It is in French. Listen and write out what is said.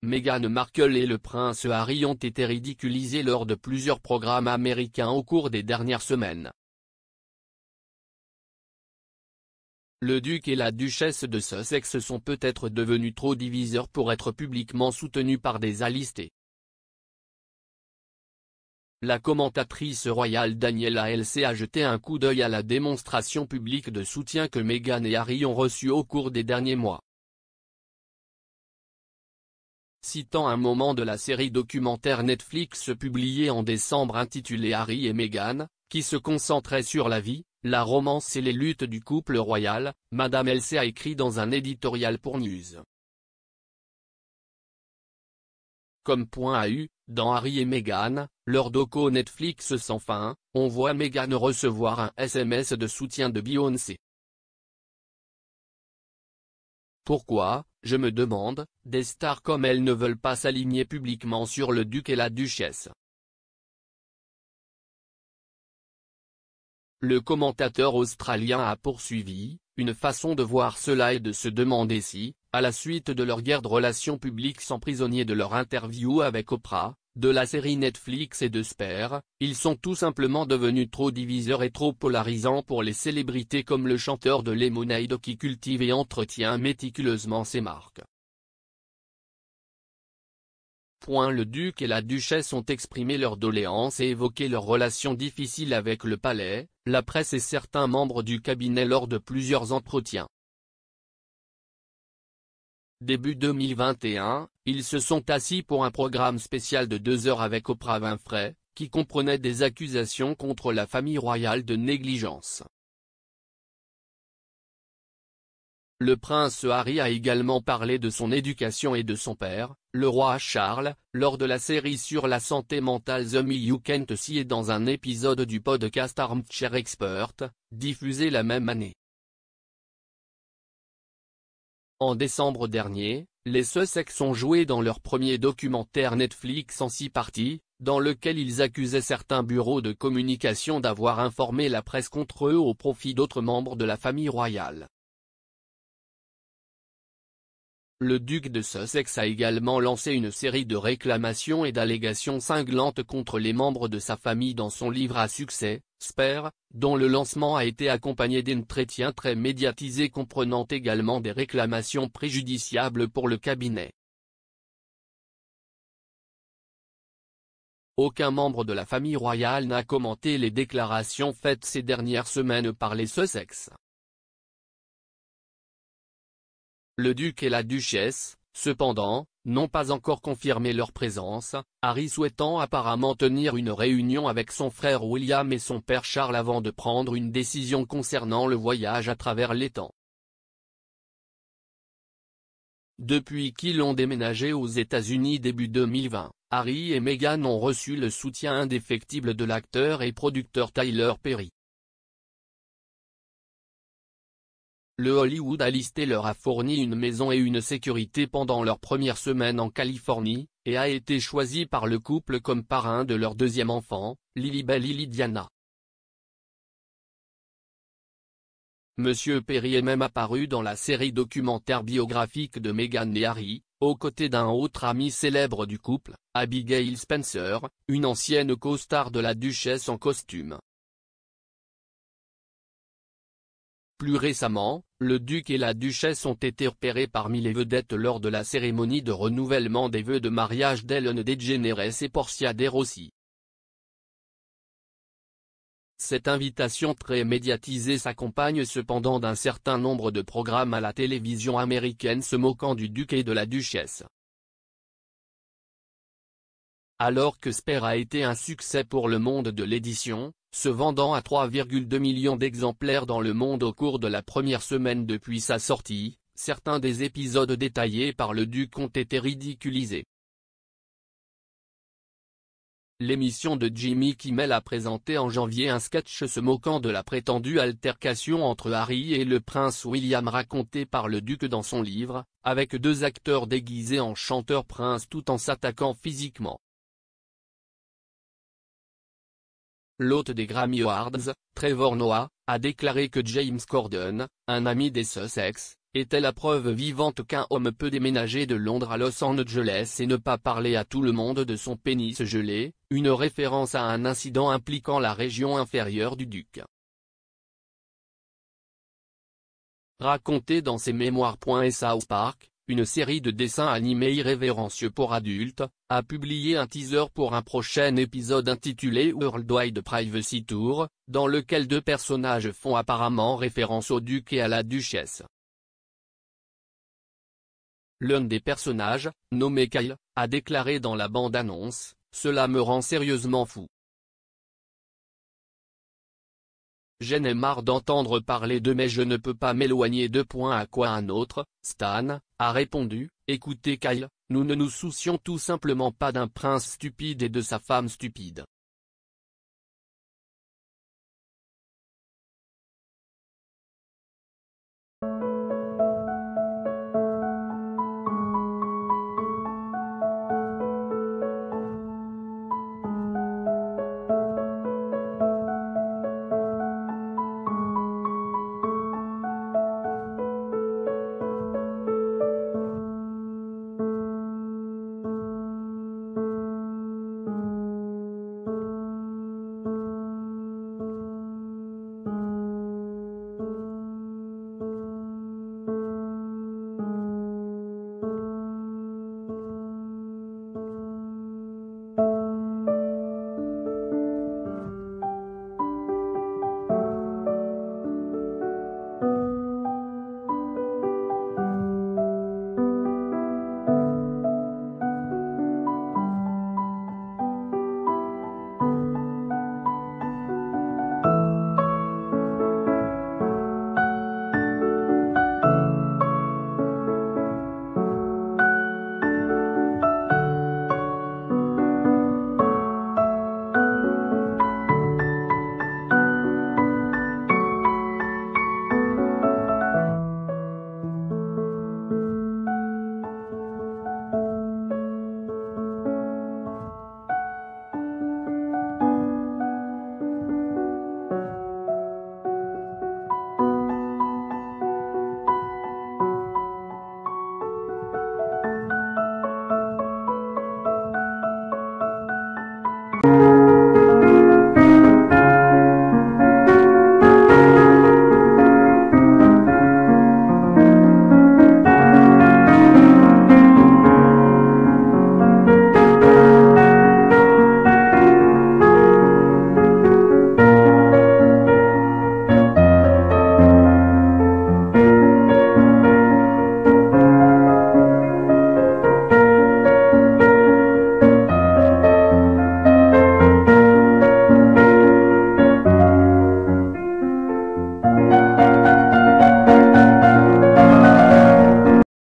Meghan Markle et le prince Harry ont été ridiculisés lors de plusieurs programmes américains au cours des dernières semaines. Le duc et la duchesse de Sussex sont peut-être devenus trop diviseurs pour être publiquement soutenus par des alistés. La commentatrice royale Daniela LC a jeté un coup d'œil à la démonstration publique de soutien que Meghan et Harry ont reçue au cours des derniers mois. Citant un moment de la série documentaire Netflix publiée en décembre intitulée Harry et Meghan, qui se concentrait sur la vie, la romance et les luttes du couple royal, Madame LC a écrit dans un éditorial pour News. Comme point à U, dans Harry et Meghan, leur doco Netflix sans fin, on voit Meghan recevoir un SMS de soutien de Beyoncé. Pourquoi, je me demande, des stars comme elle ne veulent pas s'aligner publiquement sur le duc et la duchesse. Le commentateur australien a poursuivi, une façon de voir cela est de se demander si, à la suite de leur guerre de relations publiques sans prisonnier de leur interview avec Oprah, de la série Netflix et de Spare, ils sont tout simplement devenus trop diviseurs et trop polarisants pour les célébrités comme le chanteur de Lemonade qui cultive et entretient méticuleusement ses marques. Le duc et la duchesse ont exprimé leurs doléances et évoqué leurs relations difficiles avec le palais, la presse et certains membres du cabinet lors de plusieurs entretiens. Début 2021, ils se sont assis pour un programme spécial de 2 heures avec Oprah Winfrey, qui comprenait des accusations contre la famille royale de négligence. Le prince Harry a également parlé de son éducation et de son père, le roi Charles, lors de la série sur la santé mentale The Me You Can't See et dans un épisode du podcast Armchair Expert, diffusé la même année. En décembre dernier, les Sussex ont joué dans leur premier documentaire Netflix en 6 parties, dans lequel ils accusaient certains bureaux de communication d'avoir informé la presse contre eux au profit d'autres membres de la famille royale. Le duc de Sussex a également lancé une série de réclamations et d'allégations cinglantes contre les membres de sa famille dans son livre à succès, Spare, dont le lancement a été accompagné d'entretiens très médiatisés comprenant également des réclamations préjudiciables pour le cabinet. Aucun membre de la famille royale n'a commenté les déclarations faites ces dernières semaines par les Sussex. Le duc et la duchesse, cependant, n'ont pas encore confirmé leur présence, Harry souhaitant apparemment tenir une réunion avec son frère William et son père Charles avant de prendre une décision concernant le voyage à travers les temps. Depuis qu'ils ont déménagé aux États-Unis début 2020, Harry et Meghan ont reçu le soutien indéfectible de l'acteur et producteur Tyler Perry. Le Hollywood a listé leur a fourni une maison et une sécurité pendant leur première semaine en Californie, et a été choisi par le couple comme parrain de leur deuxième enfant, Lilibet Lily Diana. Monsieur Perry est même apparu dans la série documentaire biographique de Meghan et Harry, aux côtés d'un autre ami célèbre du couple, Abigail Spencer, une ancienne co-star de la duchesse en costume. Plus récemment, le duc et la duchesse ont été repérés parmi les vedettes lors de la cérémonie de renouvellement des vœux de mariage d'Ellen DeGeneres et Portia de Rossi. Cette invitation très médiatisée s'accompagne cependant d'un certain nombre de programmes à la télévision américaine se moquant du duc et de la duchesse. Alors que Spare a été un succès pour le monde de l'édition, se vendant à 3,2 millions d'exemplaires dans le monde au cours de la première semaine depuis sa sortie, certains des épisodes détaillés par le duc ont été ridiculisés. L'émission de Jimmy Kimmel a présenté en janvier un sketch se moquant de la prétendue altercation entre Harry et le prince William raconté par le duc dans son livre, avec 2 acteurs déguisés en chanteurs-princes tout en s'attaquant physiquement. L'hôte des Grammy Awards, Trevor Noah, a déclaré que James Corden, un ami des Sussex, était la preuve vivante qu'un homme peut déménager de Londres à Los Angeles et ne pas parler à tout le monde de son pénis gelé, une référence à un incident impliquant la région inférieure du duc. Raconté dans ses mémoires. South Park, une série de dessins animés irrévérencieux pour adultes, a publié un teaser pour un prochain épisode intitulé Worldwide Privacy Tour, dans lequel deux personnages font apparemment référence au duc et à la duchesse. L'un des personnages, nommé Kyle, a déclaré dans la bande-annonce « Cela me rend sérieusement fou. J'en ai marre d'entendre parler d'eux mais je ne peux pas m'éloigner de ». À quoi un autre, Stan, a répondu « Écoutez Kyle, nous ne nous soucions tout simplement pas d'un prince stupide et de sa femme stupide.